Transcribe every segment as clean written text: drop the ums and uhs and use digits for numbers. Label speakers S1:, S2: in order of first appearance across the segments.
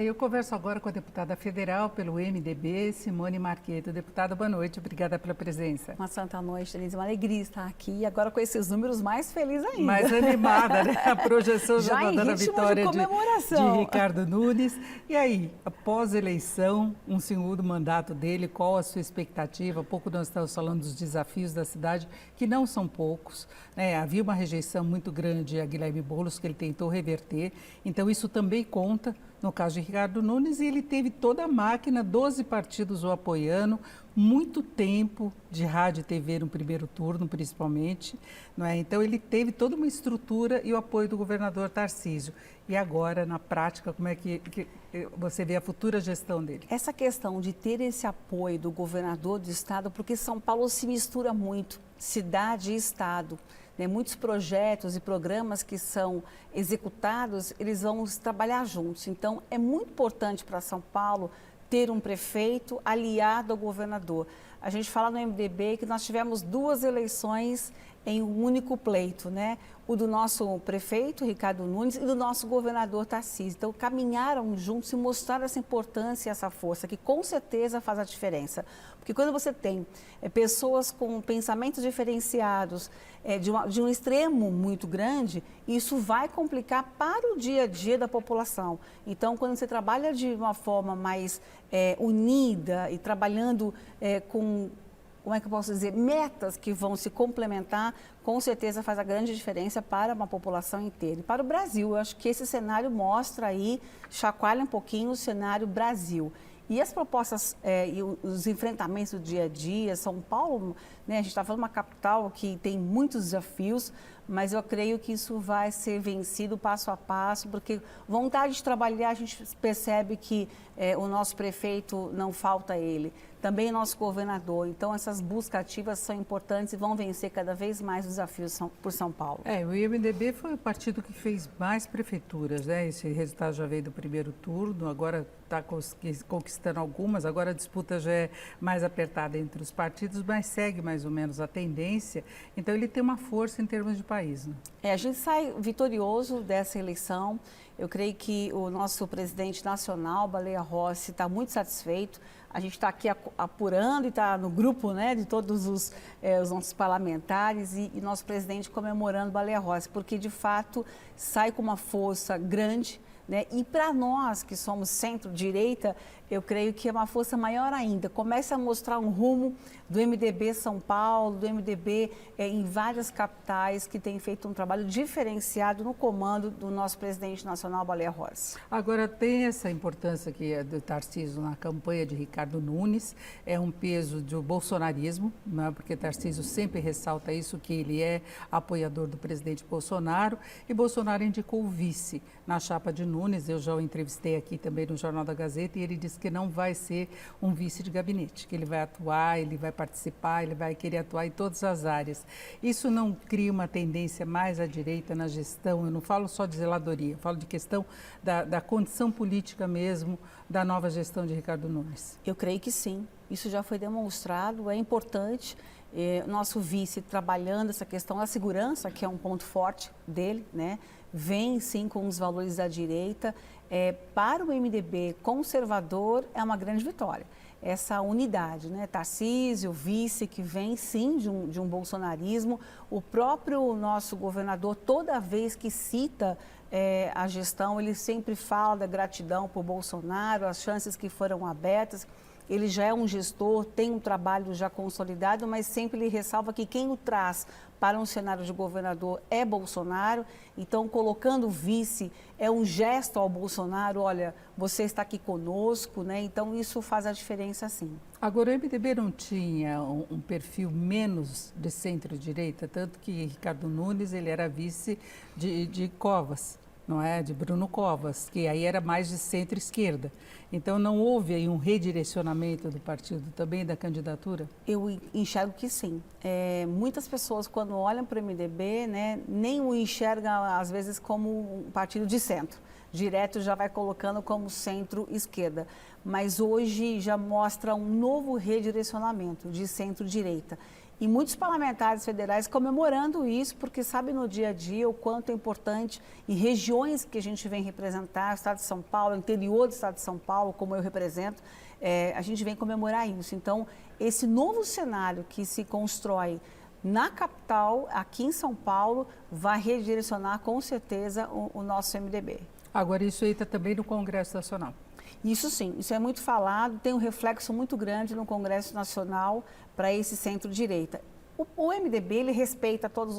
S1: Eu converso agora com a deputada federal pelo MDB, Simone Marqueto. Deputada, boa noite, obrigada pela presença.
S2: Uma santa noite, Denise, uma alegria estar aqui, agora com esses números mais felizes ainda.
S1: Mais animada, né? A projeção já está dando a vitória
S2: de
S1: Ricardo Nunes. E aí, após a eleição, um segundo mandato dele, qual a sua expectativa? Há pouco nós estamos falando dos desafios da cidade, que não são poucos, né? Havia uma rejeição muito grande a Guilherme Boulos, que ele tentou reverter, então isso também conta. No caso de Ricardo Nunes, ele teve toda a máquina, 12 partidos o apoiando, muito tempo de rádio e TV no primeiro turno, principalmente. Não é? Então, ele teve toda uma estrutura e o apoio do governador Tarcísio. E agora, na prática, como é que você vê a futura gestão dele?
S2: Essa questão de ter esse apoio do governador do estado, porque São Paulo se mistura muito, cidade e estado. Muitos projetos e programas que são executados, eles vão trabalhar juntos. Então, é muito importante para São Paulo ter um prefeito aliado ao governador. A gente fala no MDB que nós tivemos 2 eleições em um único pleito, né? O do nosso prefeito, Ricardo Nunes, e do nosso governador Tarcísio. Então, caminharam juntos e mostraram essa importância e essa força, que com certeza faz a diferença. Porque quando você tem pessoas com pensamentos diferenciados, de um extremo muito grande, isso vai complicar para o dia a dia da população. Então, quando você trabalha de uma forma mais unida e trabalhando com, como é que eu posso dizer, metas que vão se complementar, com certeza faz a grande diferença para uma população inteira. E para o Brasil, eu acho que esse cenário mostra aí, chacoalha um pouquinho o cenário Brasil. E as propostas e os enfrentamentos do dia a dia, São Paulo, né, a gente está falando de uma capital que tem muitos desafios, mas eu creio que isso vai ser vencido passo a passo, porque vontade de trabalhar, a gente percebe que o nosso prefeito não falta ele, também o nosso governador. Então, essas buscas ativas são importantes e vão vencer cada vez mais os desafios por São Paulo.
S1: O MDB foi o partido que fez mais prefeituras, né? Esse resultado já veio do primeiro turno, agora está conquistando algumas, agora a disputa já é mais apertada entre os partidos, mas segue mais ou menos a tendência. Então, ele tem uma força em termos de país, né?
S2: A gente sai vitorioso dessa eleição. Eu creio que o nosso presidente nacional, Baleia Rossi, está muito satisfeito. A gente está aqui apurando e está no grupo, né, de todos os nossos parlamentares e nosso presidente comemorando Baleia Rossi, porque de fato sai com uma força grande, né? E para nós que somos centro-direita, eu creio que é uma força maior ainda. Começa a mostrar um rumo do MDB São Paulo, do MDB em várias capitais que tem feito um trabalho diferenciado no comando do nosso presidente nacional, Baleia Rossi.
S1: Agora, tem essa importância que é do Tarcísio na campanha de Ricardo Nunes, é um peso do bolsonarismo, né? Porque Tarcísio sempre ressalta isso, que ele é apoiador do presidente Bolsonaro, e Bolsonaro indicou o vice na chapa de Nunes. Eu já o entrevistei aqui também no Jornal da Gazeta e ele disse que não vai ser um vice de gabinete, que ele vai atuar, ele vai participar, ele vai querer atuar em todas as áreas. Isso não cria uma tendência mais à direita na gestão? Eu não falo só de zeladoria, eu falo de questão da condição política mesmo da nova gestão de Ricardo Nunes.
S2: Eu creio que sim, isso já foi demonstrado, é importante. Nosso vice trabalhando essa questão da segurança, que é um ponto forte dele, né? Vem sim com os valores da direita. Para o MDB conservador é uma grande vitória. Essa unidade, né? Tarcísio, vice, que vem sim de um bolsonarismo. O próprio nosso governador, toda vez que cita a gestão, ele sempre fala da gratidão por Bolsonaro, as chances que foram abertas. Ele já é um gestor, tem um trabalho já consolidado, mas sempre ele ressalva que quem o traz para um cenário de governador é Bolsonaro. Então, colocando o vice é um gesto ao Bolsonaro, olha, você está aqui conosco, né? Então, isso faz a diferença, sim.
S1: Agora, o MDB não tinha um perfil menos de centro-direita, tanto que Ricardo Nunes, ele era vice de Covas, não é? De Bruno Covas, que aí era mais de centro-esquerda. Então, não houve aí um redirecionamento do partido também, da candidatura?
S2: Eu enxergo que sim. Muitas pessoas, quando olham para o MDB, né, nem o enxergam, às vezes, como um partido de centro. Direto já vai colocando como centro-esquerda. Mas hoje já mostra um novo redirecionamento de centro-direita. E muitos parlamentares federais comemorando isso, porque sabe no dia a dia o quanto é importante em regiões que a gente vem representar, o estado de São Paulo, o interior do estado de São Paulo, como eu represento, a gente vem comemorar isso. Então, esse novo cenário que se constrói na capital, aqui em São Paulo, vai redirecionar com certeza o nosso MDB.
S1: Agora, isso aí está também no Congresso Nacional.
S2: Isso sim, isso é muito falado, tem um reflexo muito grande no Congresso Nacional para esse centro-direita. O MDB, ele respeita todos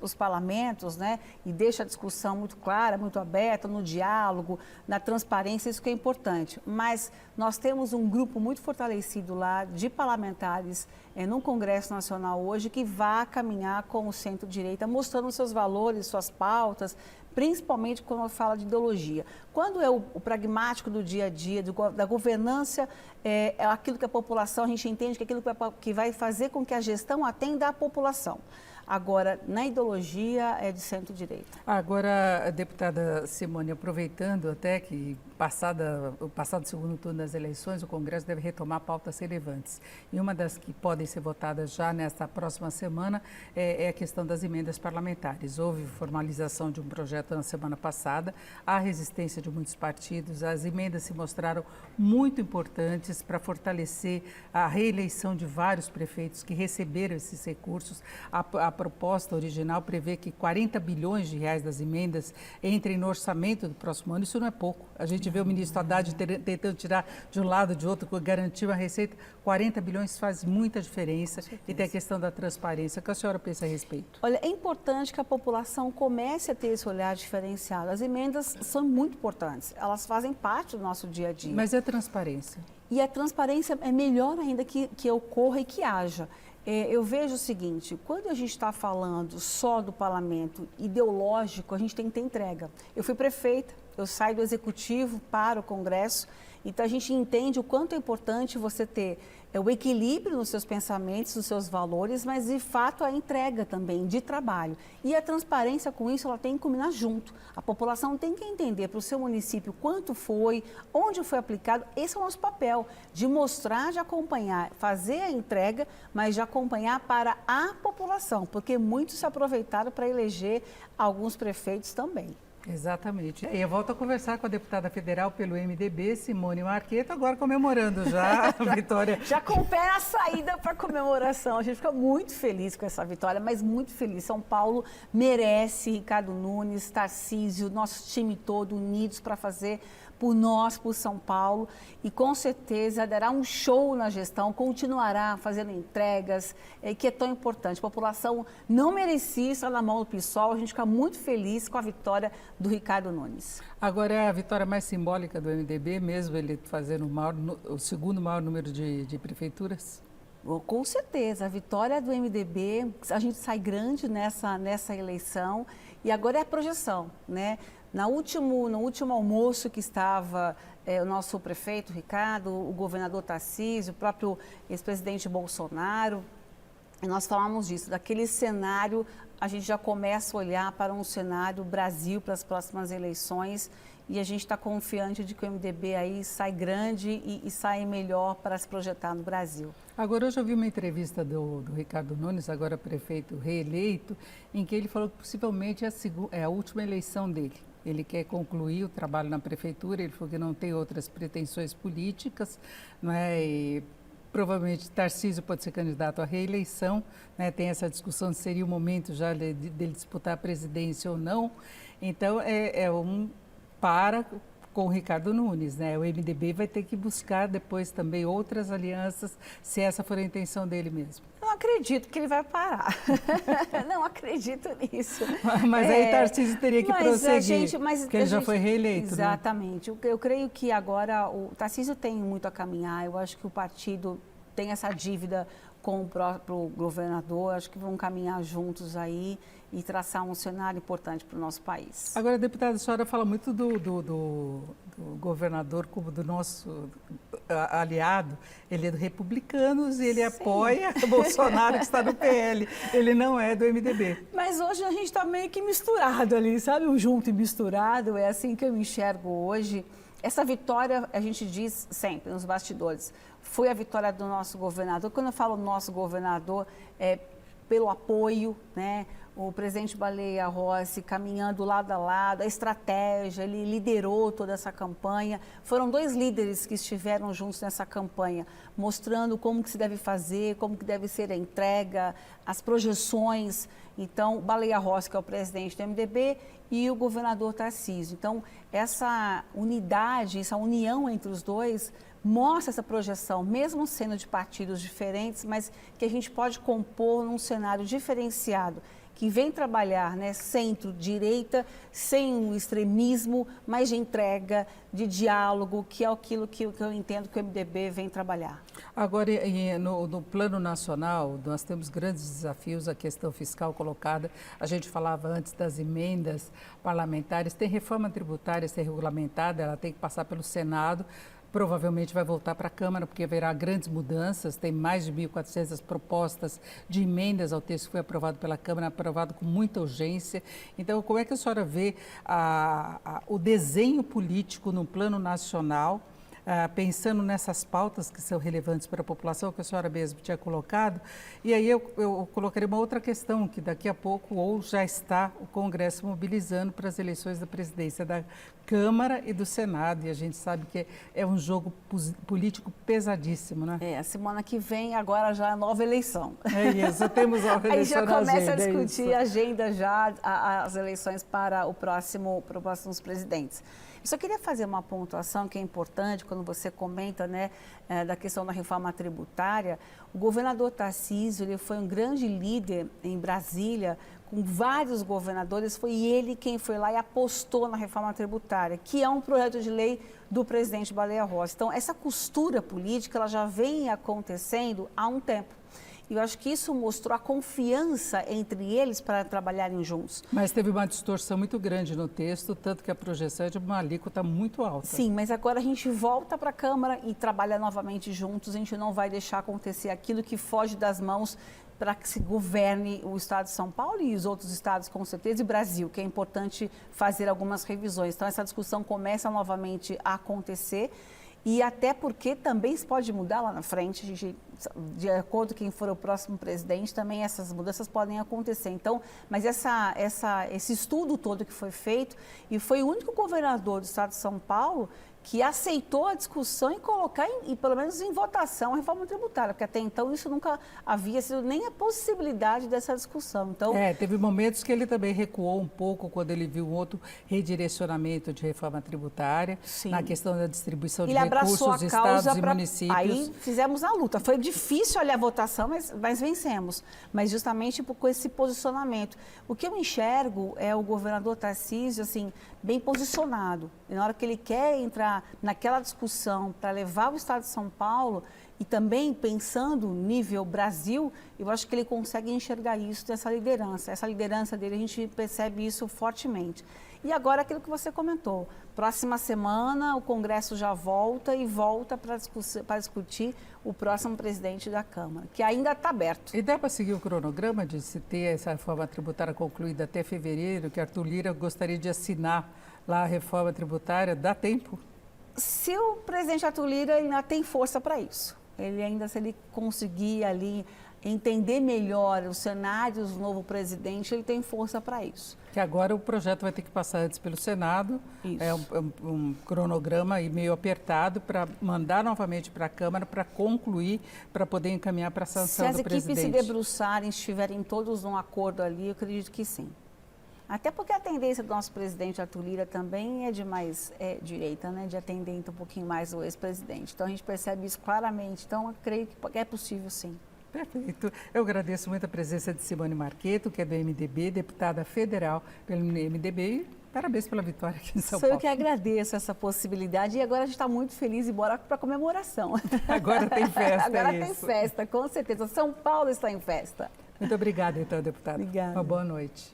S2: os parlamentos, né, e deixa a discussão muito clara, muito aberta, no diálogo, na transparência, isso que é importante. Mas nós temos um grupo muito fortalecido lá de parlamentares no Congresso Nacional hoje que vai caminhar com o centro-direita, mostrando seus valores, suas pautas, principalmente quando fala de ideologia. Quando é o pragmático do dia a dia, da governança, é aquilo que a população, a gente entende que é aquilo que vai fazer com que a gestão atenda à população. Agora, na ideologia, é de centro-direita.
S1: Agora, a deputada Simone, aproveitando até que o passado segundo turno das eleições, o Congresso deve retomar pautas relevantes. E uma das que podem ser votadas já nesta próxima semana é a questão das emendas parlamentares. Houve formalização de um projeto na semana passada, há resistência de muitos partidos, as emendas se mostraram muito importantes para fortalecer a reeleição de vários prefeitos que receberam esses recursos. A proposta original prevê que 40 bilhões de reais das emendas entrem no orçamento do próximo ano. Isso não é pouco. A gente vê o ministro Haddad tentando tirar de um lado, de outro, garantir uma receita. 40 bilhões faz muita diferença. E tem a questão da transparência. O que a senhora pensa a respeito?
S2: Olha, é importante que a população comece a ter esse olhar diferenciado. As emendas são muito importantes. Elas fazem parte do nosso dia a dia.
S1: Mas é transparência.
S2: E a transparência é melhor ainda que ocorra e que haja. Eu vejo o seguinte, quando a gente está falando só do parlamento ideológico, a gente tem que ter entrega. Eu fui prefeita, eu saio do executivo para o Congresso, então a gente entende o quanto é importante você ter o equilíbrio nos seus pensamentos, nos seus valores, mas de fato a entrega também de trabalho. E a transparência com isso, ela tem que combinar junto. A população tem que entender para o seu município quanto foi, onde foi aplicado. Esse é o nosso papel, de mostrar, de acompanhar, fazer a entrega, mas de acompanhar para a população, porque muitos se aproveitaram para eleger alguns prefeitos também.
S1: Exatamente. E eu volto a conversar com a deputada federal pelo MDB, Simone Marqueto, agora comemorando já a vitória.
S2: Já com o pé na saída para a comemoração. A gente fica muito feliz com essa vitória, mas muito feliz. São Paulo merece Ricardo Nunes, Tarcísio, nosso time todo unidos para fazer por nós, por São Paulo, e com certeza dará um show na gestão, continuará fazendo entregas, que é tão importante. A população não merecia estar na mão do PSOL, a gente fica muito feliz com a vitória do Ricardo Nunes.
S1: Agora é a vitória mais simbólica do MDB, mesmo ele fazendo o segundo maior número de prefeituras?
S2: Com certeza, a vitória do MDB, a gente sai grande nessa eleição, e agora é a projeção, né? No último almoço que estava o nosso prefeito Ricardo, o governador Tarcísio, o próprio ex-presidente Bolsonaro, e nós falamos disso, daquele cenário, a gente já começa a olhar para um cenário Brasil para as próximas eleições, e a gente está confiante de que o MDB aí sai grande e sai melhor para se projetar no Brasil.
S1: Agora, hoje eu vi uma entrevista do Ricardo Nunes, agora prefeito reeleito, em que ele falou que possivelmente é a última eleição dele. Ele quer concluir o trabalho na prefeitura, ele falou que não tem outras pretensões políticas, não é? E provavelmente Tarcísio pode ser candidato à reeleição, né? Tem essa discussão se seria o momento já dele disputar a presidência ou não. Então, com o Ricardo Nunes, né? O MDB vai ter que buscar depois também outras alianças, se essa for a intenção dele mesmo.
S2: Não acredito que ele vai parar. Não acredito nisso.
S1: Mas aí Tarcísio teria que prosseguir, porque ele já foi reeleito.
S2: Exatamente. Né? Eu creio que agora o Tarcísio tem muito a caminhar. Eu acho que o partido tem essa dívida com o próprio governador. Acho que vão caminhar juntos aí e traçar um cenário importante para o nosso país.
S1: Agora, deputada, a senhora fala muito do governador como do nosso aliado. Ele é do Republicanos e ele apoia o Bolsonaro, que está no PL. Ele não é do MDB.
S2: Mas hoje a gente está meio que misturado ali, sabe? Um junto e misturado, é assim que eu enxergo hoje. Essa vitória, a gente diz sempre nos bastidores, foi a vitória do nosso governador. Quando eu falo nosso governador, é pelo apoio, né? O presidente Baleia Rossi caminhando lado a lado, a estratégia, ele liderou toda essa campanha. Foram 2 líderes que estiveram juntos nessa campanha, mostrando como que se deve fazer, como que deve ser a entrega, as projeções. Então, Baleia Rossi, que é o presidente do MDB, e o governador Tarcísio. Então, essa unidade, essa união entre os dois mostra essa projeção, mesmo sendo de partidos diferentes, mas que a gente pode compor num cenário diferenciado, que vem trabalhar, né, centro-direita, sem um extremismo, mas de entrega, de diálogo, que é aquilo que eu entendo que o MDB vem trabalhar.
S1: Agora, no plano nacional, nós temos grandes desafios, a questão fiscal colocada. A gente falava antes das emendas parlamentares, tem reforma tributária a ser regulamentada, ela tem que passar pelo Senado. Provavelmente vai voltar para a Câmara, porque haverá grandes mudanças, tem mais de 1.400 propostas de emendas ao texto que foi aprovado pela Câmara, aprovado com muita urgência. Então, como é que a senhora vê o desenho político no plano nacional, pensando nessas pautas que são relevantes para a população, que a senhora mesmo tinha colocado? E aí eu colocaria uma outra questão, que daqui a pouco ou já está o Congresso mobilizando para as eleições da presidência da Câmara e do Senado, e a gente sabe que é um jogo político pesadíssimo, né?
S2: A semana que vem, agora já a nova eleição.
S1: É isso, temos a eleição.
S2: Aí já começa a
S1: agenda,
S2: discutir a agenda já, as eleições para os próximos presidentes. Eu só queria fazer uma pontuação que é importante quando você comenta, né, da questão da reforma tributária. O governador Tarcísio, ele foi um grande líder em Brasília, com vários governadores, foi ele quem foi lá e apostou na reforma tributária, que é um projeto de lei do presidente Baleia Rossi. Então, essa costura política, ela já vem acontecendo há um tempo. E eu acho que isso mostrou a confiança entre eles para trabalharem juntos.
S1: Mas teve uma distorção muito grande no texto, tanto que a projeção é de uma alíquota muito alta.
S2: Sim, mas agora a gente volta para a Câmara e trabalha novamente juntos. A gente não vai deixar acontecer aquilo que foge das mãos para que se governe o Estado de São Paulo e os outros estados, com certeza, e Brasil, que é importante fazer algumas revisões. Então, essa discussão começa novamente a acontecer. E até porque também se pode mudar lá na frente, a gente, de acordo com quem for o próximo presidente, também essas mudanças podem acontecer. Então, mas esse estudo todo que foi feito, e foi o único governador do estado de São Paulo que aceitou a discussão e colocar, pelo menos em votação, a reforma tributária, porque até então isso nunca havia sido nem a possibilidade dessa discussão. Então,
S1: teve momentos que ele também recuou um pouco quando ele viu um outro redirecionamento de reforma tributária, sim, na questão da distribuição de recursos de estados e municípios.
S2: Aí fizemos a luta. Foi difícil ali a votação, mas vencemos. Mas justamente com esse posicionamento. O que eu enxergo é o governador Tarcísio, assim, bem posicionado. E na hora que ele quer entrar naquela discussão para levar o estado de São Paulo e também pensando nível Brasil, eu acho que ele consegue enxergar isso dessa liderança. Essa liderança dele, a gente percebe isso fortemente. E agora aquilo que você comentou, próxima semana o Congresso já volta para discutir o próximo presidente da Câmara, que ainda está aberto.
S1: E dá para seguir o cronograma de se ter essa reforma tributária concluída até fevereiro, que Arthur Lira gostaria de assinar lá a reforma tributária? Dá tempo?
S2: Se o presidente Arthur Lira ainda tem força para isso, se ele conseguir ali entender melhor os cenários do novo presidente, ele tem força para isso.
S1: Que agora o projeto vai ter que passar antes pelo Senado, isso. É um cronograma aí meio apertado para mandar novamente para a Câmara para concluir, para poder encaminhar para a sanção do presidente.
S2: Se as equipes se debruçarem, estiverem todos num acordo ali, eu acredito que sim. Até porque a tendência do nosso presidente Arthur Lira também é de mais direita, né? De atender um pouquinho mais o ex-presidente. Então a gente percebe isso claramente. Então eu creio que é possível sim.
S1: Perfeito. Eu agradeço muito a presença de Simone Marqueto, que é do MDB, deputada federal pelo MDB. E parabéns pela vitória aqui em São Paulo.
S2: Sou eu que agradeço essa possibilidade e agora a gente está muito feliz e bora para a comemoração.
S1: Agora tem festa.
S2: Agora tem festa, com certeza. São Paulo está em festa.
S1: Muito obrigada, então, deputada.
S2: Obrigada.
S1: Uma boa noite.